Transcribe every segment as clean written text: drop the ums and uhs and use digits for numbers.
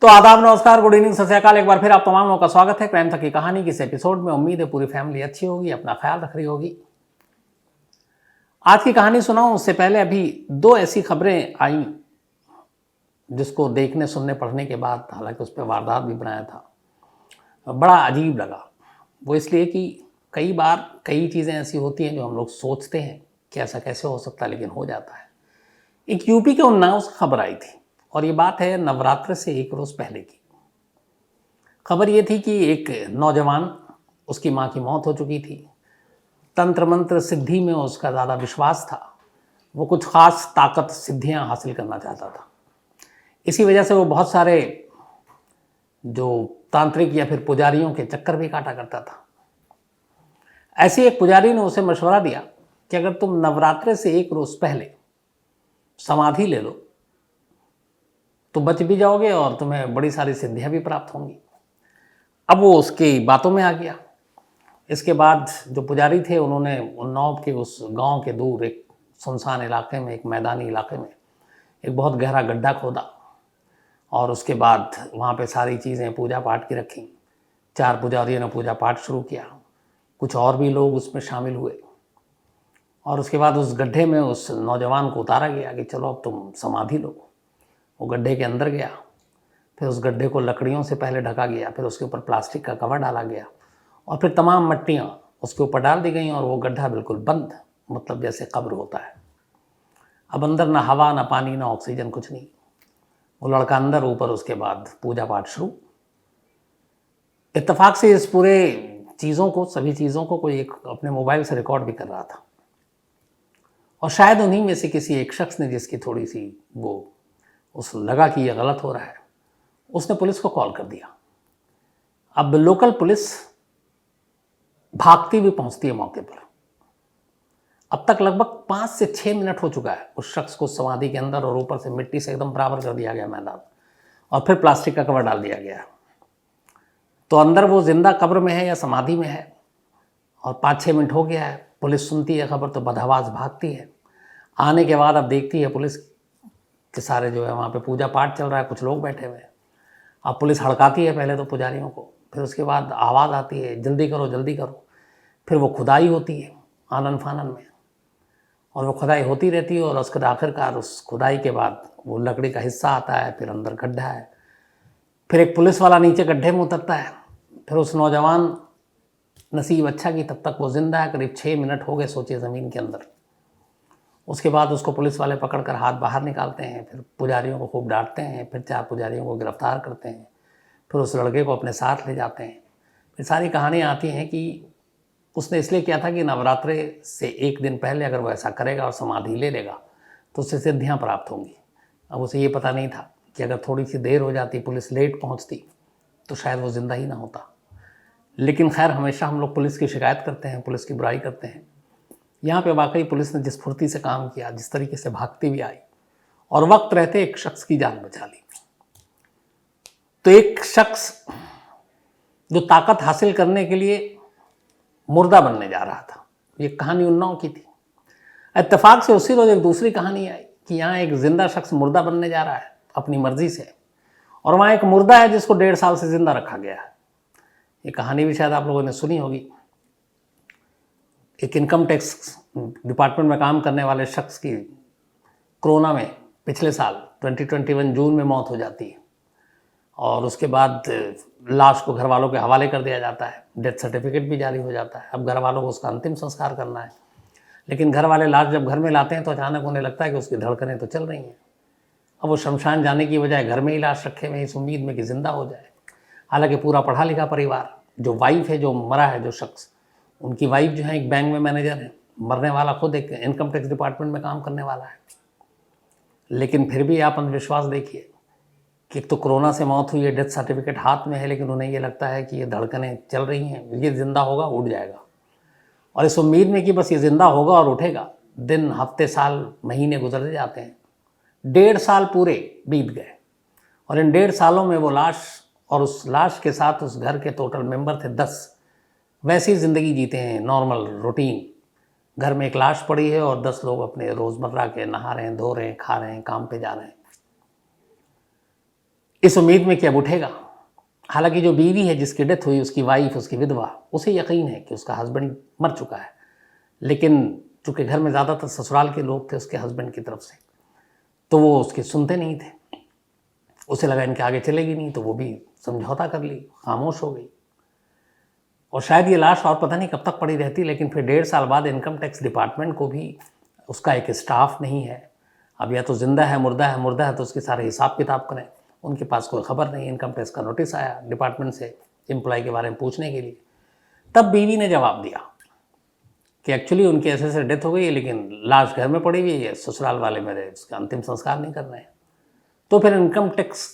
तो आदाब, नमस्कार, गुड इवनिंग, सत श्री अकाल। एक बार फिर आप तमाम लोगों का स्वागत है क्राइम तक की कहानी की इस एपिसोड में। उम्मीद है पूरी फैमिली अच्छी होगी, अपना ख्याल रख रही होगी। आज की कहानी सुनाऊं उससे पहले अभी दो ऐसी खबरें आई जिसको देखने सुनने पढ़ने के बाद, हालांकि उस पर वारदात भी बनाया था, बड़ा अजीब लगा। वो इसलिए कि कई बार कई चीज़ें ऐसी होती हैं जो हम लोग सोचते हैं कि ऐसा कैसे हो सकता है, लेकिन हो जाता है। एक यूपी के उन्नाव से खबर आई थी और ये बात है नवरात्र से एक रोज़ पहले की। खबर ये थी कि एक नौजवान, उसकी माँ की मौत हो चुकी थी। तंत्र मंत्र सिद्धि में उसका ज़्यादा विश्वास था। वो कुछ ख़ास ताकत सिद्धियां हासिल करना चाहता था। इसी वजह से वो बहुत सारे जो तांत्रिक या फिर पुजारियों के चक्कर भी काटा करता था। ऐसे एक पुजारी ने उसे मशवरा दिया कि अगर तुम नवरात्र से एक रोज़ पहले समाधि ले लो तो बच भी जाओगे और तुम्हें बड़ी सारी सिद्धियां भी प्राप्त होंगी। अब वो उसकी बातों में आ गया। इसके बाद जो पुजारी थे उन्होंने उन्नाव के उस गांव के दूर एक सुनसान इलाके में, एक मैदानी इलाके में एक बहुत गहरा गड्ढा खोदा और उसके बाद वहाँ पे सारी चीज़ें पूजा पाठ की रखी। 4 पुजारियों ने पूजा पाठ शुरू किया, कुछ और भी लोग उसमें शामिल हुए और उसके बाद उस गड्ढे में उस नौजवान को उतारा गया कि चलो अब तुम समाधि लो। वो गड्ढे के अंदर गया, फिर उस गड्ढे को लकड़ियों से पहले ढका गया, फिर उसके ऊपर प्लास्टिक का कवर डाला गया और फिर तमाम मट्टियाँ उसके ऊपर डाल दी गई और वो गड्ढा बिल्कुल बंद, मतलब जैसे कब्र होता है। अब अंदर ना हवा, ना पानी, ना ऑक्सीजन, कुछ नहीं। वो लड़का अंदर, ऊपर उसके बाद पूजा पाठ शुरू। इत्तेफाक से इस पूरे चीज़ों को, सभी चीज़ों को कोई एक अपने मोबाइल से रिकॉर्ड भी कर रहा था और शायद उन्हीं में से किसी एक शख्स ने, जिसकी थोड़ी सी वो उस लगा कि ये गलत हो रहा है, उसने पुलिस को कॉल कर दिया। अब लोकल पुलिस भागती हुई पहुंचती है मौके पर। अब तक लगभग 5 से 6 मिनट हो चुका है उस शख्स को समाधि के अंदर, और ऊपर से मिट्टी से एकदम बराबर कर दिया गया मैदान और फिर प्लास्टिक का कवर डाल दिया गया। तो अंदर वो जिंदा कब्र में है या समाधि में है, और 5-6 मिनट हो गया है। पुलिस सुनती है खबर तो बदहवास भागती है। आने के बाद अब देखती है पुलिस के सारे जो है वहाँ पे पूजा पाठ चल रहा है, कुछ लोग बैठे हुए हैं। अब पुलिस हड़काती है पहले तो पुजारियों को, फिर उसके बाद आवाज़ आती है जल्दी करो जल्दी करो। फिर वो खुदाई होती है आनन फानन में, और वो खुदाई होती रहती है और उसके आखिरकार उस खुदाई के बाद वो लकड़ी का हिस्सा आता है, फिर अंदर गड्ढा है, फिर एक पुलिस वाला नीचे गड्ढे में उतरता है। फिर उस नौजवान नसीब अच्छा कि तब तक वो जिंदा है, करीब 6 मिनट हो गए सोचिए ज़मीन के अंदर। उसके बाद उसको पुलिस वाले पकड़कर हाथ बाहर निकालते हैं, फिर पुजारियों को खूब डांटते हैं, फिर 4 पुजारियों को गिरफ्तार करते हैं, फिर उस लड़के को अपने साथ ले जाते हैं। फिर सारी कहानियाँ आती हैं कि उसने इसलिए किया था कि नवरात्रे से एक दिन पहले अगर वो ऐसा करेगा और समाधि ले लेगा तो उससे सिद्धियाँ प्राप्त होंगी। अब उसे ये पता नहीं था कि अगर थोड़ी सी देर हो जाती, पुलिस लेट पहुँचती, तो शायद वो ज़िंदा ही ना होता। लेकिन खैर, हमेशा हम लोग पुलिस की शिकायत करते हैं, पुलिस की बुराई करते हैं। यहाँ पे वाकई पुलिस ने जिस फुर्ती से काम किया, जिस तरीके से भागती भी आई और वक्त रहते एक शख्स की जान बचा ली। तो एक शख्स जो ताकत हासिल करने के लिए मुर्दा बनने जा रहा था, ये कहानी उन्नाव की थी। इत्तेफाक से उसी रोज एक दूसरी कहानी आई कि यहाँ एक जिंदा शख्स मुर्दा बनने जा रहा है अपनी मर्जी से, और वहाँ एक मुर्दा है जिसको 1.5 साल से जिंदा रखा गया है। ये कहानी भी शायद आप लोगों ने सुनी होगी। एक इनकम टैक्स डिपार्टमेंट में काम करने वाले शख्स की कोरोना में पिछले साल 2021 जून में मौत हो जाती है और उसके बाद लाश को घर वालों के हवाले कर दिया जाता है, डेथ सर्टिफिकेट भी जारी हो जाता है। अब घर वालों को उसका अंतिम संस्कार करना है, लेकिन घर वाले लाश जब घर में लाते हैं तो अचानक उन्हें लगता है कि उसकी धड़कनें तो चल रही हैं। अब वो शमशान जाने की बजाय घर में ही लाश रखे हुए इस उम्मीद में कि जिंदा हो जाए। हालांकि पूरा पढ़ा लिखा परिवार, जो वाइफ है, जो मरा है जो शख्स, उनकी वाइफ जो है एक बैंक में मैनेजर है, मरने वाला खुद एक इनकम टैक्स डिपार्टमेंट में काम करने वाला है। लेकिन फिर भी आप अंधविश्वास देखिए कि एक तो कोरोना से मौत हुई है, डेथ सर्टिफिकेट हाथ में है, लेकिन उन्हें ये लगता है कि ये धड़कनें चल रही हैं, ये ज़िंदा होगा, उठ जाएगा, और इस उम्मीद में कि बस ये ज़िंदा होगा और उठेगा। दिन, हफ्ते, साल, महीने गुजरते जाते हैं। 1.5 साल पूरे बीत गए और इन 1.5 सालों में वो लाश और उस लाश के साथ उस घर के टोटल मेंबर थे 10, वैसी ज़िंदगी जीते हैं, नॉर्मल रूटीन। घर में एक लाश पड़ी है और 10 लोग अपने रोज़मर्रा के नहा रहे हैं, धो रहे हैं, खा रहे हैं, काम पे जा रहे हैं। इस उम्मीद में कि अब उठेगा। हालांकि जो बीवी है जिसकी डेथ हुई, उसकी वाइफ, उसकी विधवा, उसे यकीन है कि उसका हस्बैंड मर चुका है, लेकिन चूंकि घर में ज़्यादातर ससुराल के लोग थे उसके हस्बैंड की तरफ से, तो वो उसके सुनते नहीं थे। उसे लगा इनके आगे चलेगी नहीं, तो वो भी समझौता कर ली, खामोश हो गई। और शायद ये लाश और पता नहीं कब तक पड़ी रहती, लेकिन फिर 1.5 साल बाद इनकम टैक्स डिपार्टमेंट को भी उसका एक स्टाफ नहीं है। अब या तो जिंदा है, मुर्दा है, मुर्दा है तो उसके सारे हिसाब किताब करें, उनके पास कोई खबर नहीं। इनकम टैक्स का नोटिस आया डिपार्टमेंट से एम्प्लॉय के बारे में पूछने के लिए। तब बीवी ने जवाब दिया कि एक्चुअली उनकी ऐसे डेथ हो गई है, लेकिन लाश घर में पड़ी हुई है, ससुराल वाले मेरे उसका अंतिम संस्कार नहीं कर रहे हैं। तो फिर इनकम टैक्स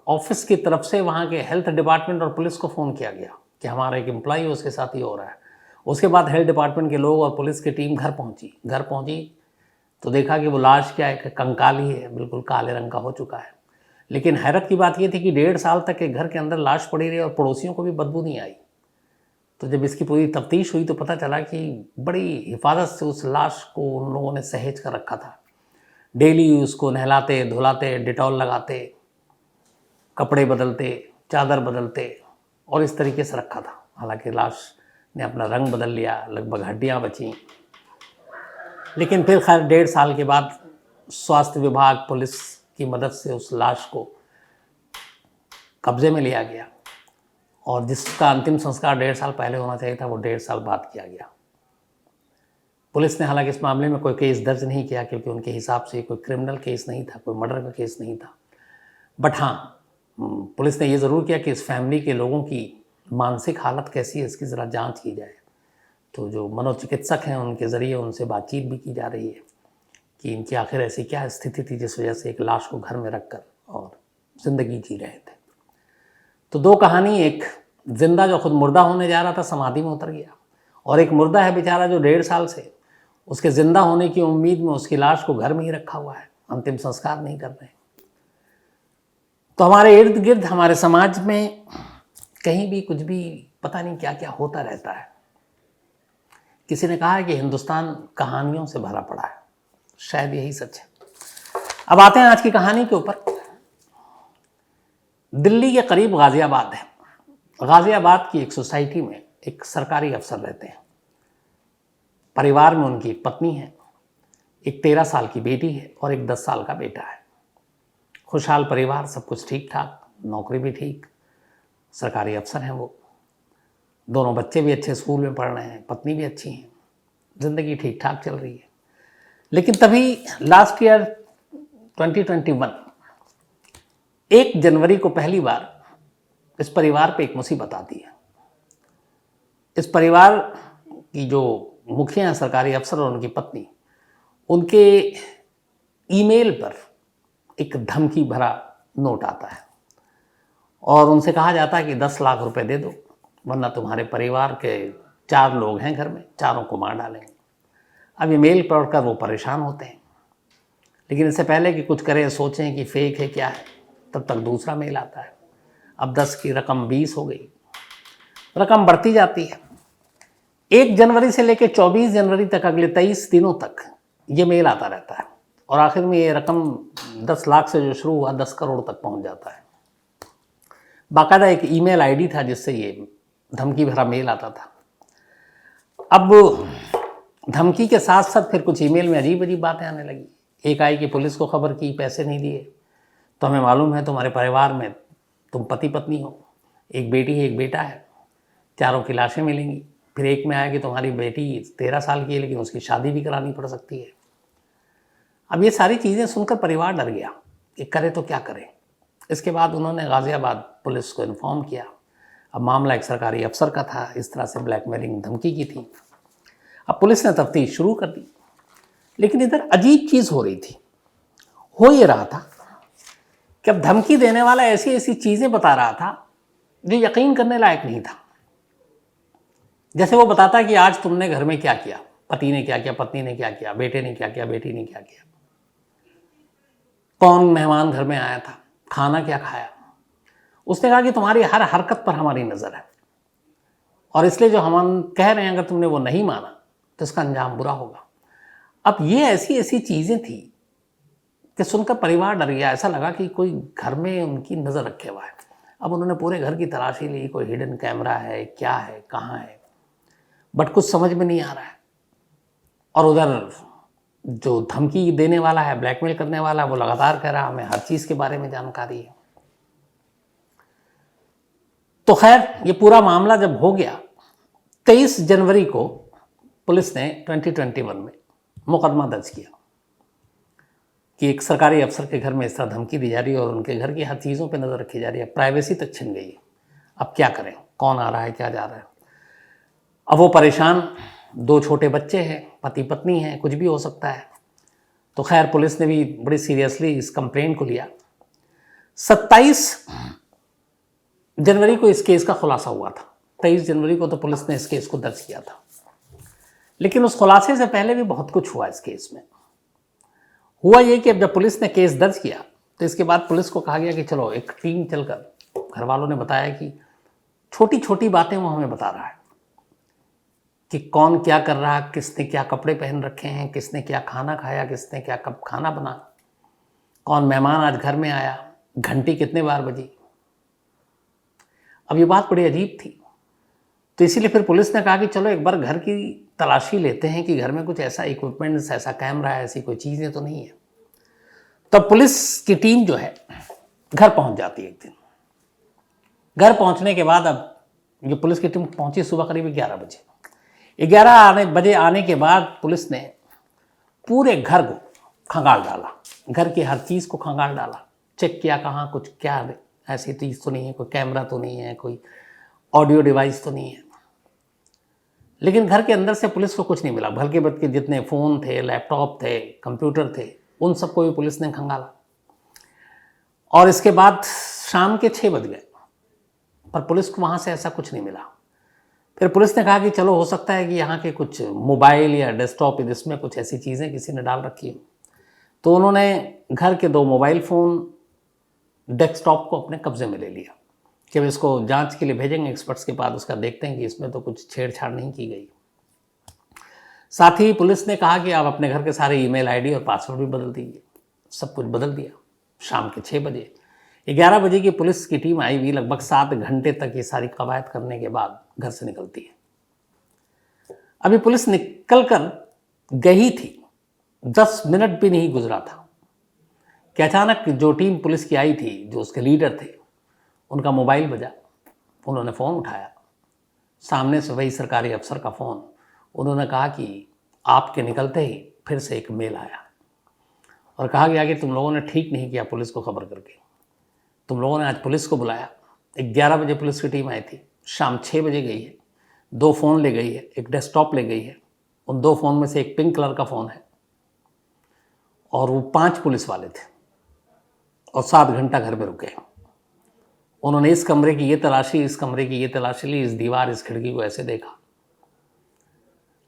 ऑफिस की तरफ से वहाँ के हेल्थ डिपार्टमेंट और पुलिस को फ़ोन किया गया कि हमारा एक एम्प्लॉय है, उसके साथ ही हो रहा है। उसके बाद हेल्थ डिपार्टमेंट के लोग और पुलिस की टीम घर पहुंची तो देखा कि वो लाश क्या है, कंकाल ही है, बिल्कुल काले रंग का हो चुका है। लेकिन हैरत की बात ये थी कि 1.5 साल तक एक घर के अंदर लाश पड़ी रही और पड़ोसियों को भी बदबू नहीं आई। तो जब इसकी पूरी तफ्तीश हुई तो पता चला कि बड़ी हिफाजत से उस लाश को उन लोगों ने सहेज कर रखा था। डेली उसको नहलाते, धुलाते, डिटॉल लगाते, कपड़े बदलते, चादर बदलते और इस तरीके से रखा था। हालांकि लाश ने अपना रंग बदल लिया, लगभग हड्डियां बची, लेकिन फिर खैर 1.5 साल के बाद स्वास्थ्य विभाग, पुलिस की मदद से उस लाश को कब्जे में लिया गया और जिसका अंतिम संस्कार 1.5 साल पहले होना चाहिए था वो 1.5 साल बाद किया गया। पुलिस ने हालांकि इस मामले में कोई केस दर्ज नहीं किया क्योंकि उनके हिसाब से कोई क्रिमिनल केस नहीं था, कोई मर्डर का केस नहीं था। बट हाँ, पुलिस ने ये ज़रूर किया कि इस फैमिली के लोगों की मानसिक हालत कैसी है इसकी ज़रा जांच की जाए। तो जो मनोचिकित्सक हैं उनके ज़रिए उनसे बातचीत भी की जा रही है कि इनकी आखिर ऐसी क्या स्थिति थी जिस वजह से एक लाश को घर में रखकर और ज़िंदगी जी रहे थे। तो दो कहानी, एक जिंदा जो खुद मुर्दा होने जा रहा था, समाधि में उतर गया, और एक मुर्दा है बेचारा जो 1.5 साल से उसके ज़िंदा होने की उम्मीद में उसकी लाश को घर में ही रखा हुआ है, अंतिम संस्कार नहीं कर रहे। तो हमारे इर्द गिर्द, हमारे समाज में कहीं भी कुछ भी पता नहीं क्या क्या होता रहता है। किसी ने कहा है कि हिंदुस्तान कहानियों से भरा पड़ा है, शायद यही सच है। अब आते हैं आज की कहानी के ऊपर। दिल्ली के करीब गाजियाबाद है। गाजियाबाद की एक सोसाइटी में एक सरकारी अफसर रहते हैं। परिवार में उनकी एक पत्नी है, एक 13 साल की बेटी है और एक 10 साल का बेटा है। खुशहाल परिवार, सब कुछ ठीक ठाक, नौकरी भी ठीक, सरकारी अफसर हैं वो। दोनों बच्चे भी अच्छे स्कूल में पढ़ रहे हैं, पत्नी भी अच्छी हैं, ज़िंदगी ठीक ठाक चल रही है। लेकिन तभी लास्ट ईयर 2021 1 जनवरी को पहली बार इस परिवार पे एक मुसीबत आती है। इस परिवार की जो मुखिया हैं, सरकारी अफसर और उनकी पत्नी, उनके ईमेल पर एक धमकी भरा नोट आता है और उनसे कहा जाता है कि 10 लाख रुपए दे दो वरना तुम्हारे परिवार के 4 लोग हैं घर में, चारों को मार डालेंगे। अब ये मेल पढ़कर वो परेशान होते हैं, लेकिन इससे पहले कि कुछ करें, सोचें कि फेक है क्या है, तब तक दूसरा मेल आता है। अब 10 की रकम 20 हो गई, रकम बढ़ती जाती है। 1 जनवरी से लेकर 24 जनवरी तक, अगले 23 दिनों तक ये मेल आता रहता है और आखिर में ये रकम 10 लाख से जो शुरू हुआ 10 करोड़ तक पहुंच जाता है। बाकायदा एक ईमेल आईडी था जिससे ये धमकी भरा मेल आता था। अब धमकी के साथ साथ फिर कुछ ईमेल में अजीब अजीब बातें आने लगी। एक आई कि पुलिस को खबर की, पैसे नहीं दिए तो हमें मालूम है तुम्हारे परिवार में तुम पति पत्नी हो, एक बेटी है एक बेटा है, चारों की लाशें मिलेंगी। फिर एक में आया कि तुम्हारी बेटी 13 साल की है लेकिन उसकी शादी भी करानी पड़ सकती है। अब ये सारी चीज़ें सुनकर परिवार डर गया कि करे तो क्या करें। इसके बाद उन्होंने गाज़ियाबाद पुलिस को इन्फॉर्म किया। अब मामला एक सरकारी अफसर का था, इस तरह से ब्लैकमेलिंग धमकी की थी। अब पुलिस ने तफ्तीश शुरू कर दी, लेकिन इधर अजीब चीज़ हो रही थी। हो ये रहा था कि अब धमकी देने वाला ऐसी ऐसी चीज़ें बता रहा था जो यकीन करने लायक नहीं था। जैसे वो बताता कि आज तुमने घर में क्या किया, पति ने क्या किया, पत्नी ने क्या किया, बेटे ने क्या किया, बेटी ने क्या किया, कौन मेहमान घर में आया था, खाना क्या खाया। उसने कहा कि तुम्हारी हर हरकत पर हमारी नज़र है और इसलिए जो हम कह रहे हैं अगर तुमने वो नहीं माना तो इसका अंजाम बुरा होगा। अब ये ऐसी ऐसी चीज़ें थी कि सुनकर परिवार डर गया। ऐसा लगा कि कोई घर में उनकी नज़र रखे हुआ है। अब उन्होंने पूरे घर की तलाशी ली, कोई हिडन कैमरा है, क्या है, कहाँ है, बट कुछ समझ में नहीं आ रहा है। और उधर जो धमकी देने वाला है, ब्लैकमेल करने वाला है, वो लगातार कह रहा हमें हर चीज़ के बारे में जानकारी है। तो खैर ये पूरा मामला जब हो गया, 23 जनवरी को पुलिस ने 2021 में मुकदमा दर्ज किया कि एक सरकारी अफसर के घर में इस तरह धमकी दी जा रही है और उनके घर की हर चीज़ों पे नज़र रखी जा रही है, प्राइवेसी तक छिन गई है। अब क्या करें, कौन आ रहा है, क्या जा रहा है। अब वो परेशान, 2 छोटे बच्चे हैं, पति पत्नी हैं, कुछ भी हो सकता है। तो खैर पुलिस ने भी बड़ी सीरियसली इस कंप्लेंट को लिया। 27 जनवरी को इस केस का खुलासा हुआ था। 23 जनवरी को तो पुलिस ने इस केस को दर्ज किया था, लेकिन उस खुलासे से पहले भी बहुत कुछ हुआ इस केस में। हुआ ये कि अब जब पुलिस ने केस दर्ज किया तो इसके बाद पुलिस को कहा गया कि चलो एक टीम चलकर, घर वालों ने बताया कि छोटी छोटी बातें वो हमें बता रहा है कि कौन क्या कर रहा है, किसने क्या कपड़े पहन रखे हैं, किसने क्या खाना खाया, किसने क्या कब खाना बना, कौन मेहमान आज घर में आया, घंटी कितने बार बजी। अब ये बात बड़ी अजीब थी, तो इसीलिए फिर पुलिस ने कहा कि चलो एक बार घर की तलाशी लेते हैं कि घर में कुछ ऐसा इक्विपमेंट्स, ऐसा कैमरा है, ऐसी कोई चीज़ें तो नहीं है। तब पुलिस की टीम जो है घर पहुंच जाती है एक दिन। घर पहुंचने के बाद अब जो पुलिस की टीम पहुंची सुबह करीब 11 बजे। 11 बजे आने के बाद पुलिस ने पूरे घर को खंगाल डाला, घर की हर चीज़ को खंगाल डाला, चेक किया कहाँ कुछ क्या ऐसी चीज़ तो नहीं है, कोई कैमरा तो नहीं है, कोई ऑडियो डिवाइस तो नहीं है। लेकिन घर के अंदर से पुलिस को कुछ नहीं मिला। भलके बल्कि जितने फ़ोन थे, लैपटॉप थे, कंप्यूटर थे, उन सबको भी पुलिस ने खंगाला। और इसके बाद शाम के 6 बज गए, पर पुलिस को वहाँ से ऐसा कुछ नहीं मिला। फिर पुलिस ने कहा कि चलो हो सकता है कि यहाँ के कुछ मोबाइल या डेस्कटॉप जिसमें कुछ ऐसी चीज़ें किसी ने डाल रखी हो। तो उन्होंने घर के 2 मोबाइल फ़ोन, डेस्कटॉप को अपने कब्जे में ले लिया कि अब इसको जांच के लिए भेजेंगे एक्सपर्ट्स के पास, उसका देखते हैं कि इसमें तो कुछ छेड़छाड़ नहीं की गई। साथ ही पुलिस ने कहा कि आप अपने घर के सारे ईमेल आईडी और पासवर्ड भी बदल दीजिए। सब कुछ बदल दिया। शाम के 6 बजे, 11 बजे की पुलिस की टीम आई हुई, लगभग 7 घंटे तक ये सारी कवायद करने के बाद घर से निकलती है। अभी पुलिस निकल कर गई थी, 10 मिनट भी नहीं गुजरा था कि अचानक जो टीम पुलिस की आई थी, जो उसके लीडर थे, उनका मोबाइल बजा। उन्होंने फ़ोन उठाया, सामने से वही सरकारी अफसर का फ़ोन। उन्होंने कहा कि आपके निकलते ही फिर से एक मेल आया और कहा गया कि तुम लोगों ने ठीक नहीं किया पुलिस को खबर करके। तुम लोगों ने आज पुलिस को बुलाया। 11 बजे पुलिस की टीम आई थी, शाम 6 बजे गई है, 2 फ़ोन ले गई है, एक डेस्कटॉप ले गई है। उन 2 फ़ोन में से एक पिंक कलर का फ़ोन है और वो 5 पुलिस वाले थे और 7 घंटा घर में रुके। उन्होंने इस कमरे की ये तलाशी, इस कमरे की ये तलाशी ली, इस दीवार, इस खिड़की को ऐसे देखा।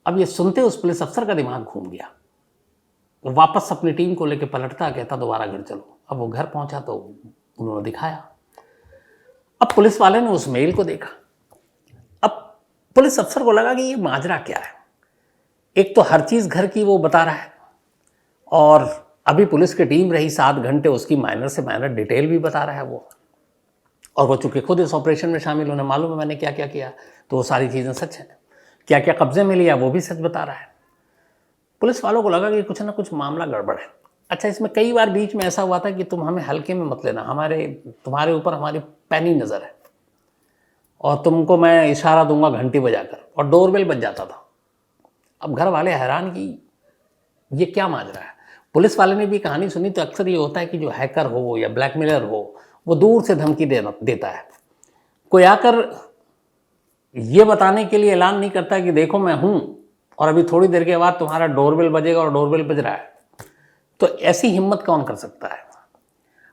अब ये सुनते उस पुलिस अफसर का दिमाग घूम गया। वो वापस अपनी टीम को लेकर पलटता, कहता दोबारा घर चलो। अब वो घर पहुंचा तो उन्होंने दिखाया। अब पुलिस वाले ने उस मेल को देखा। अब पुलिस अफसर को लगा कि ये माजरा क्या है। एक तो हर चीज़ घर की वो बता रहा है और अभी पुलिस की टीम रही 7 घंटे, उसकी माइनर से माइनर डिटेल भी बता रहा है वो। और वो चूँकि खुद इस ऑपरेशन में शामिल, उन्हें मालूम है मैंने क्या क्या किया, तो वो सारी चीज़ें सच हैं। क्या क्या कब्जे में लिया वो भी सच बता रहा है। पुलिस वालों को लगा कि कुछ ना कुछ मामला गड़बड़ है। अच्छा, इसमें कई बार बीच में ऐसा हुआ था कि तुम हमें हल्के में मत लेना, तुम्हारे ऊपर हमारी पैनी नज़र है और तुमको मैं इशारा दूंगा घंटी बजाकर, और डोरबेल बज जाता था। अब घर वाले हैरान कि ये क्या माजरा है। पुलिस वाले ने भी कहानी सुनी तो अक्सर ये होता है कि जो हैकर हो या ब्लैकमेलर हो, वो दूर से धमकी देता है। कोई आकर ये बताने के लिए ऐलान नहीं करता कि देखो मैं हूं और अभी थोड़ी देर के बाद तुम्हारा डोरबेल बजेगा और डोरबेल बज रहा है। तो ऐसी हिम्मत कौन कर सकता है।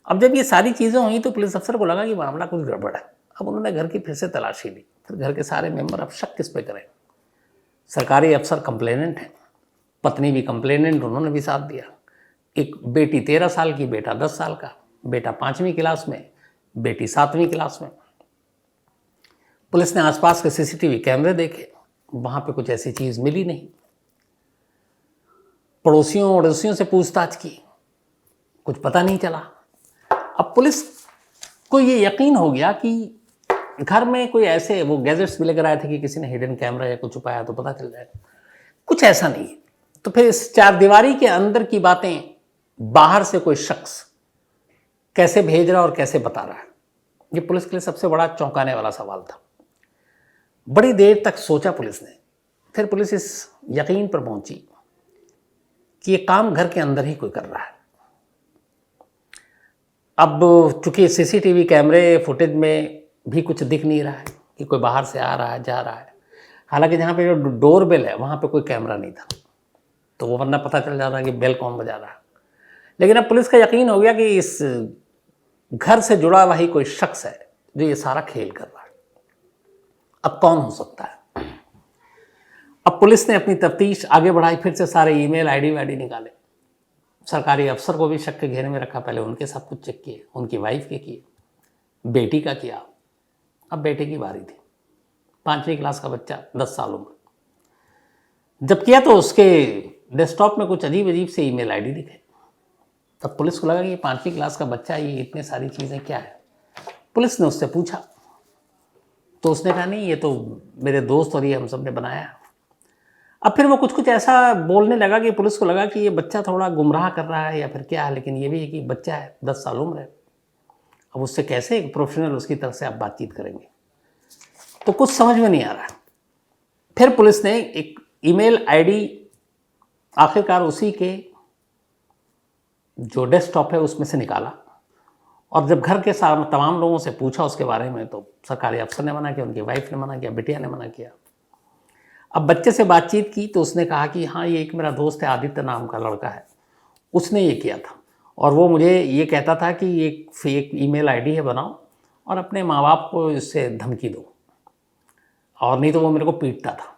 अब जब ये सारी चीज़ें हुई तो पुलिस अफसर को लगा कि मामला कुछ गड़बड़ है। अब उन्होंने घर की फिर से तलाशी ली। फिर घर के सारे मेंबर, अब शक किस पे करें। सरकारी अफसर कंप्लेनेंट हैं, पत्नी भी कंप्लेनेंट, उन्होंने भी साथ दिया। एक बेटी 13 साल की, बेटा 10 साल का, बेटा 5वीं क्लास में, बेटी 7वीं क्लास में। पुलिस ने आसपास के सीसीटीवी कैमरे देखे, वहाँ पे कुछ ऐसी चीज़ मिली नहीं। पड़ोसियों से पूछताछ की कुछ पता नहीं चला। अब पुलिस को ये यकीन हो गया कि घर में कोई ऐसे वो गैजेट्स भी लेकर आए थे कि किसी ने हिडन कैमरा या कुछ छुपाया तो पता चल जाएगा, कुछ ऐसा नहीं है। तो फिर इस चार दीवारी के अंदर की बातें बाहर से कोई शख्स कैसे भेज रहा और कैसे बता रहा है, ये पुलिस के लिए सबसे बड़ा चौंकाने वाला सवाल था। बड़ी देर तक सोचा पुलिस ने, फिर पुलिस इस यकीन पर पहुंची कि ये काम घर के अंदर ही कोई कर रहा है। अब चूंकि सीसीटीवी कैमरे फुटेज में भी कुछ दिख नहीं रहा है कि कोई बाहर से आ रहा है जा रहा है, हालांकि जहाँ पे जो डोर बेल है वहाँ पे कोई कैमरा नहीं था, तो वो वरना पता चल जाता है कि बेल कौन बजा रहा है। लेकिन अब पुलिस का यकीन हो गया कि इस घर से जुड़ा हुआ ही कोई शख्स है जो ये सारा खेल कर रहा है। अब कौन हो सकता है? अब पुलिस ने अपनी तफ्तीश आगे बढ़ाई, फिर से सारे ईमेल आईडी वाईडी निकाले, सरकारी अफसर को भी शक के घेरे में रखा, पहले उनके सब कुछ चेक किए, उनकी वाइफ के किए, बेटी का किया। अब बेटे की बारी थी, 5वीं क्लास का बच्चा, 10 साल उम्र। जब किया तो उसके डेस्कटॉप में कुछ अजीब अजीब से ईमेल आईडी दिखे। तब पुलिस को लगा कि 5वीं क्लास का बच्चा, ये इतने सारी चीज़ें क्या है। पुलिस ने उससे पूछा तो उसने कहा नहीं, ये तो मेरे दोस्त और ये हम सब ने बनाया। अब फिर वो कुछ कुछ ऐसा बोलने लगा कि पुलिस को लगा कि ये बच्चा थोड़ा गुमराह कर रहा है या फिर क्या है, लेकिन ये भी है कि बच्चा है, 10 साल उम्र है, अब उससे कैसे एक प्रोफेशनल उसकी तरफ से आप बातचीत करेंगे, तो कुछ समझ में नहीं आ रहा। फिर पुलिस ने एक ईमेल आईडी आखिरकार उसी के जो डेस्कटॉप है उसमें से निकाला, और जब घर के तमाम लोगों से पूछा उसके बारे में तो सरकारी अफसर ने मना किया, उनकी वाइफ ने मना किया, बिटिया ने मना किया। अब बच्चे से बातचीत की तो उसने कहा कि हाँ, ये एक मेरा दोस्त है, आदित्य नाम का लड़का है, उसने ये किया था और वो मुझे ये कहता था कि एक फेक ईमेल आईडी है, बनाओ और अपने माँ बाप को इससे धमकी दो, और नहीं तो वो मेरे को पीटता था।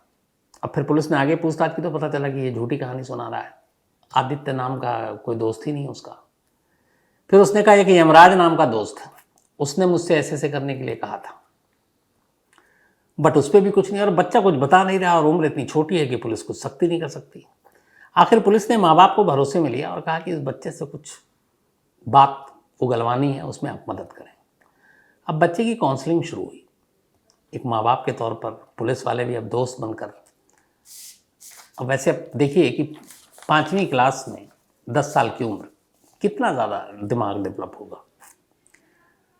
अब फिर पुलिस ने आगे पूछताछ की तो पता चला कि ये झूठी कहानी सुना रहा है, आदित्य नाम का कोई दोस्त ही नहीं उसका। फिर उसने कहा कि यमराज नाम का दोस्त है, उसने मुझसे ऐसे ऐसे करने के लिए कहा था, बट उस पर भी कुछ नहीं, और बच्चा कुछ बता नहीं रहा और उम्र इतनी छोटी है कि पुलिस कुछ सख्ती नहीं कर सकती। आखिर पुलिस ने माँ बाप को भरोसे में लिया और कहा कि इस बच्चे से कुछ बात उगलवानी है, उसमें आप मदद करें। अब बच्चे की काउंसलिंग शुरू हुई। एक माँ बाप के तौर पर पुलिस वाले भी अब दोस्त बनकर, अब वैसे अब देखिए कि 5वीं क्लास में 10 साल की उम्र, कितना ज़्यादा दिमाग डेवलप होगा।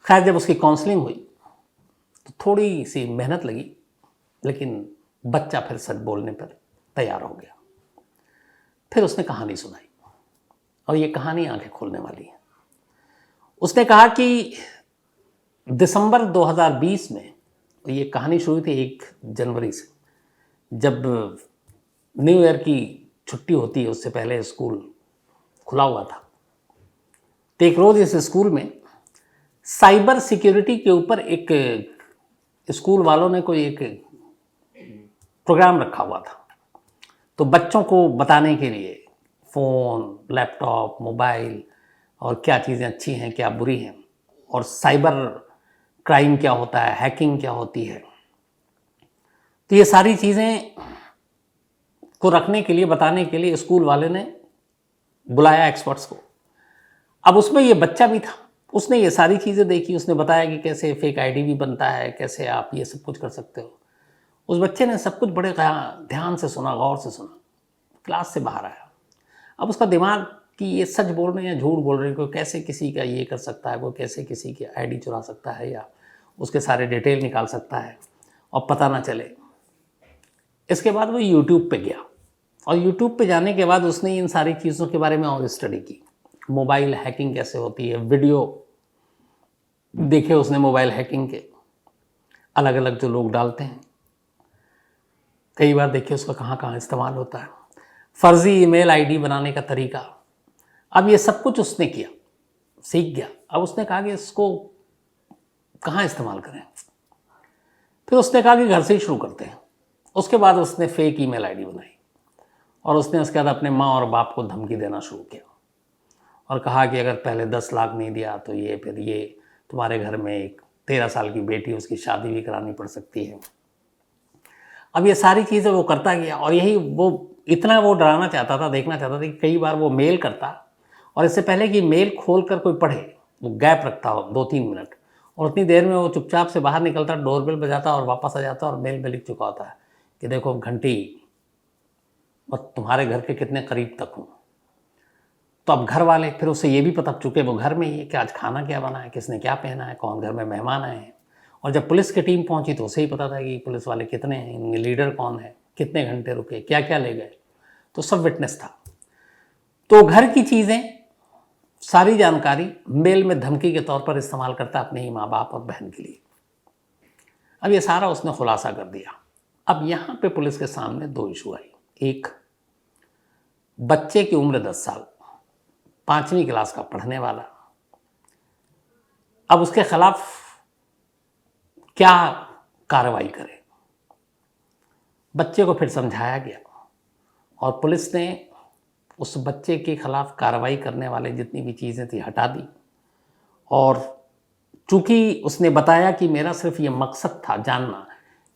खैर जब उसकी काउंसलिंग हुई तो थोड़ी सी मेहनत लगी, लेकिन बच्चा फिर सच बोलने पर तैयार हो गया। फिर उसने कहानी सुनाई और ये कहानी आंखें खोलने वाली है। उसने कहा कि दिसंबर 2020 में, ये कहानी शुरू थी 1 जनवरी से, जब न्यू ईयर की छुट्टी होती है उससे पहले स्कूल खुला हुआ था। तो एक रोज़ इस स्कूल में साइबर सिक्योरिटी के ऊपर एक स्कूल वालों ने कोई एक प्रोग्राम रखा हुआ था। तो बच्चों को बताने के लिए फ़ोन, लैपटॉप, मोबाइल और क्या चीज़ें अच्छी हैं, क्या बुरी हैं, और साइबर क्राइम क्या होता है, हैकिंग क्या होती है, तो ये सारी चीज़ें को रखने के लिए, बताने के लिए स्कूल वाले ने बुलाया एक्सपर्ट्स को। अब उसमें ये बच्चा भी था, उसने ये सारी चीज़ें देखी, उसने बताया कि कैसे फेक आईडी भी बनता है, कैसे आप ये सब कुछ कर सकते हो। उस बच्चे ने सब कुछ बड़े ध्यान से सुना, गौर से सुना, क्लास से बाहर आया। अब उसका दिमाग कि ये सच बोल रहे हैं या झूठ बोल रहे हैं, कोई कैसे किसी का ये कर सकता है, कोई कैसे किसी की आईडी चुरा सकता है या उसके सारे डिटेल निकाल सकता है और पता ना चले। इसके बाद वो यूट्यूब पे गया और यूट्यूब पे जाने के बाद उसने इन सारी चीज़ों के बारे में और स्टडी की। मोबाइल हैकिंग कैसे होती है, वीडियो देखे उसने मोबाइल हैकिंग के, अलग अलग जो लोग डालते हैं, कई बार देखिए उसका कहाँ कहाँ इस्तेमाल होता है, फर्जी ईमेल आईडी बनाने का तरीका। अब ये सब कुछ उसने किया, सीख गया। अब उसने कहा कि इसको कहाँ इस्तेमाल करें। फिर उसने कहा कि घर से ही शुरू करते हैं। उसके बाद उसने फेक ईमेल आईडी बनाई और उसने उसके बाद अपने माँ और बाप को धमकी देना शुरू किया और कहा कि अगर पहले 10 लाख नहीं दिया तो ये फिर ये तुम्हारे घर में एक 13 साल की बेटी, उसकी शादी भी करानी पड़ सकती है। अब ये सारी चीज़ें वो करता गया और यही वो इतना वो डराना चाहता था, देखना चाहता था कि कई बार वो मेल करता और इससे पहले कि मेल खोल कर कोई पढ़े, वो गैप रखता हो 2-3 मिनट, और उतनी देर में वो चुपचाप से बाहर निकलता, डोरबेल बजाता और वापस आ जाता और मेल में लिख चुका होता है कि देखो घंटी, और तुम्हारे घर के कितने करीब तक हूँ। तो अब घर वाले फिर उससे ये भी पता, चुके वो घर में ही है, कि आज खाना क्या बना है, किसने क्या पहना है, कौन घर में मेहमान आए हैं। और जब पुलिस की टीम पहुंची तो उसे ही पता था कि पुलिस वाले कितने हैं, इनके लीडर कौन है, कितने घंटे रुके, क्या क्या ले गए, तो सब विटनेस था। तो घर की चीज़ें, सारी जानकारी मेल में धमकी के तौर पर इस्तेमाल करता अपने ही माँ बाप और बहन के लिए। अब ये सारा उसने खुलासा कर दिया। अब यहाँ पे पुलिस के सामने 2 इशू आई। एक, बच्चे की उम्र 10 साल, 5वीं क्लास का पढ़ने वाला, अब उसके खिलाफ क्या कार्रवाई करे। बच्चे को फिर समझाया गया और पुलिस ने उस बच्चे के खिलाफ कार्रवाई करने वाले जितनी भी चीज़ें थी हटा दी। और चूंकि उसने बताया कि मेरा सिर्फ ये मकसद था जानना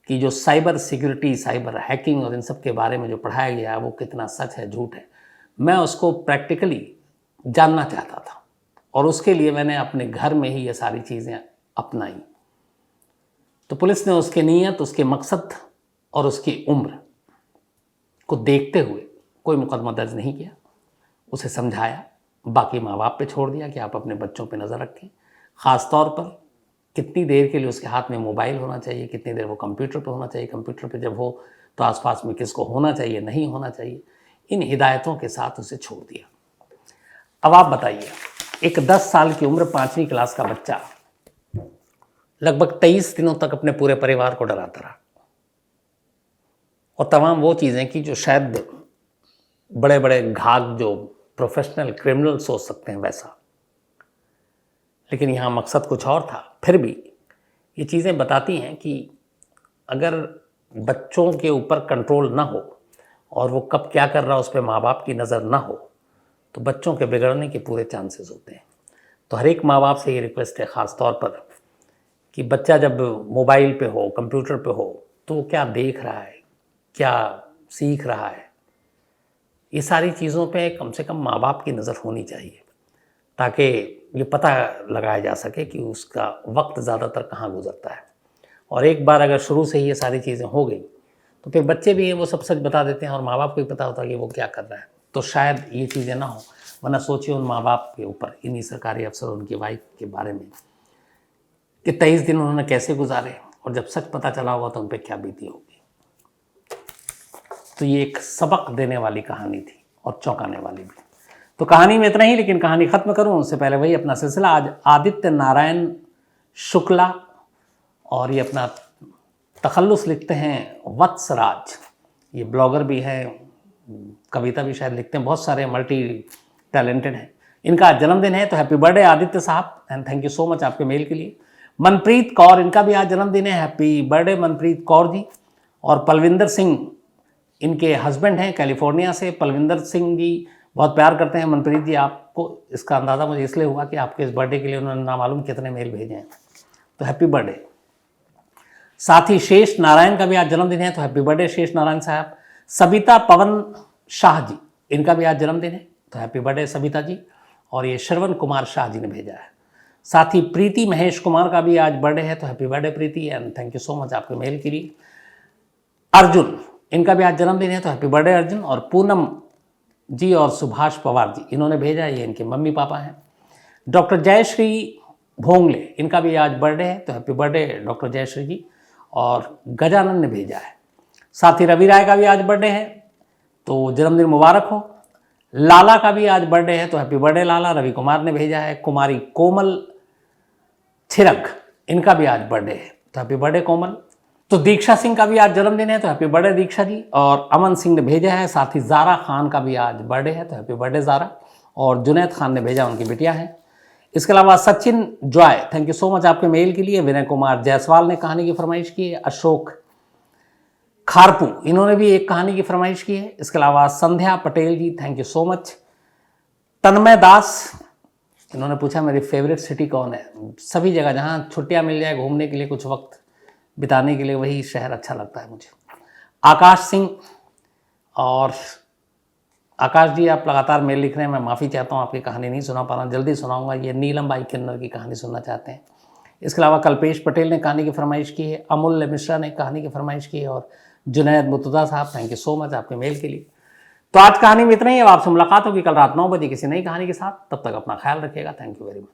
कि जो साइबर सिक्योरिटी, साइबर हैकिंग और इन सब के बारे में जो पढ़ाया गया है वो कितना सच है, झूठ है, मैं उसको प्रैक्टिकली जानना चाहता था, और उसके लिए मैंने अपने घर में ही ये सारी चीज़ें अपनाई। तो पुलिस ने उसके नीयत, उसके मकसद और उसकी उम्र को देखते हुए कोई मुकदमा दर्ज नहीं किया। उसे समझाया, बाकी माँ बाप पे छोड़ दिया कि आप अपने बच्चों पे नज़र रखें, ख़ास तौर पर कितनी देर के लिए उसके हाथ में मोबाइल होना चाहिए, कितनी देर वो कंप्यूटर पे होना चाहिए, कंप्यूटर पे जब हो तो आसपास में किसको होना चाहिए, नहीं होना चाहिए, इन हिदायतों के साथ उसे छोड़ दिया। अब आप बताइए, एक 10 साल की उम्र 5वीं क्लास का बच्चा लगभग 23 दिनों तक अपने पूरे परिवार को डराता रहा, और तमाम वो चीज़ें की जो शायद बड़े बड़े घाघ जो प्रोफेशनल क्रिमिनल सोच सकते हैं वैसा। लेकिन यहाँ मकसद कुछ और था। फिर भी ये चीज़ें बताती हैं कि अगर बच्चों के ऊपर कंट्रोल ना हो और वो कब क्या कर रहा है उस पर माँ बाप की नज़र ना हो, तो बच्चों के बिगड़ने के पूरे चांसेस होते हैं। तो हर एक माँ बाप से ये रिक्वेस्ट है ख़ास तौर पर कि बच्चा जब मोबाइल पे हो, कंप्यूटर पे हो, तो वो क्या देख रहा है, क्या सीख रहा है, ये सारी चीज़ों पे कम से कम माँ बाप की नज़र होनी चाहिए, ताकि ये पता लगाया जा सके कि उसका वक्त ज़्यादातर कहाँ गुजरता है। और एक बार अगर शुरू से ही ये सारी चीज़ें हो गई तो फिर बच्चे भी हैं वो सब सच बता देते हैं और माँ बाप को भी पता होता है कि वो क्या कर रहा है, तो शायद ये चीज़ें ना हो। वरना सोचिए उन माँ बाप के ऊपर, इन्हीं सरकारी अफसर, उनकी वाइफ के बारे में कि 23 दिन उन्होंने कैसे गुजारे, और जब सच पता चला होगा तो उन पर क्या बीती होगी। तो ये एक सबक देने वाली कहानी थी और चौंकाने वाली भी। तो कहानी में इतना ही, लेकिन कहानी ख़त्म करूं उससे पहले वही अपना सिलसिला। आज आदित्य नारायण शुक्ला, और ये अपना तखल्लुस लिखते हैं वत्सराज, ये ब्लॉगर भी हैं, कविता भी शायद लिखते हैं, बहुत सारे मल्टी टैलेंटेड हैं। इनका आज जन्मदिन है, तो हैप्पी बर्थडे आदित्य साहब, and thank you so much आपके मेल के लिए। मनप्रीत कौर, इनका भी आज जन्मदिन है, हैप्पी बर्थडे मनप्रीत कौर जी। और पलविंदर सिंह इनके हस्बैंड हैं कैलिफोर्निया से। पलविंदर सिंह जी बहुत प्यार करते हैं मनप्रीत जी आपको, इसका अंदाज़ा मुझे इसलिए हुआ कि आपके इस बर्थडे के लिए उन्होंने नामालूम कितने मेल भेजे हैं, तो हैप्पी बर्थडे। साथ ही शेष नारायण का भी आज जन्मदिन है, तो हैप्पी बर्थडे शेष नारायण साहब। सबिता पवन शाह जी, इनका भी आज जन्मदिन है, तो हैप्पी बर्थडे सबिता जी। और ये श्रवण कुमार शाह जी ने भेजा है। साथ ही प्रीति महेश कुमार का भी आज बर्थडे है, तो happy birthday Preeti, and thank you so much आपके मेल के लिए। अर्जुन, इनका भी आज जन्मदिन है, तो हैप्पी बर्थडे अर्जुन। और पूनम जी और सुभाष पवार जी, इन्होंने भेजा है, ये इनके मम्मी पापा हैं। डॉक्टर जयश्री भोंगले, इनका भी आज बर्थडे है, तो हैप्पी बर्थडे डॉक्टर जयश्री जी। और गजानन ने भेजा है। साथ ही रवि राय का भी आज बर्थडे है, तो जन्मदिन मुबारक हो। लाला का भी आज बर्थडे है, तो हैप्पी बर्थडे लाला, रवि कुमार ने भेजा है। कुमारी कोमल छिरक, इनका भी आज बर्थडे है, तो हैप्पी बर्थडे कोमल। तो दीक्षा सिंह का भी आज जन्मदिन है, तो हैप्पी बर्थडे दीक्षा जी। और अमन सिंह ने भेजा है। साथ ही ज़ारा खान का भी आज बर्थडे है, तो हैप्पी बर्थडे ज़ारा। और जुनैद खान ने भेजा, उनकी बिटिया है। इसके अलावा Sachin Joy, thank you so much आपके मेल के लिए। विनय कुमार जायसवाल ने कहानी की फरमाइश की है। अशोक खारपू, इन्होंने भी एक कहानी की फरमाइश की है। इसके अलावा संध्या पटेल जी, थैंक यू सो मच। तन्मय दास, इन्होंने पूछा मेरी फेवरेट सिटी कौन है। सभी जगह जहाँ छुट्टियाँ मिल जाए घूमने के लिए, कुछ वक्त बिताने के लिए, वही शहर अच्छा लगता है मुझे। आकाश सिंह और आकाश जी आप लगातार मेल लिख रहे हैं, मैं माफ़ी चाहता हूँ आपकी कहानी नहीं सुना पा रहा हूँ, जल्दी सुनाऊंगा। ये नीलम बाई किन्नर की कहानी सुनना चाहते हैं। इसके अलावा कल्पेश पटेल ने कहानी की फरमाइश की है, अमूल्य मिश्रा ने कहानी की फरमाइश की है, और जुनैद मुर्तज़ा साहब, थैंक यू सो मच आपके मेल के लिए। तो आज कहानी में इतना ही है। आपसे मुलाकात होगी कल रात 9 बजे किसी नई कहानी के साथ। तब तक अपना ख्याल रखिएगा। Thank you very much.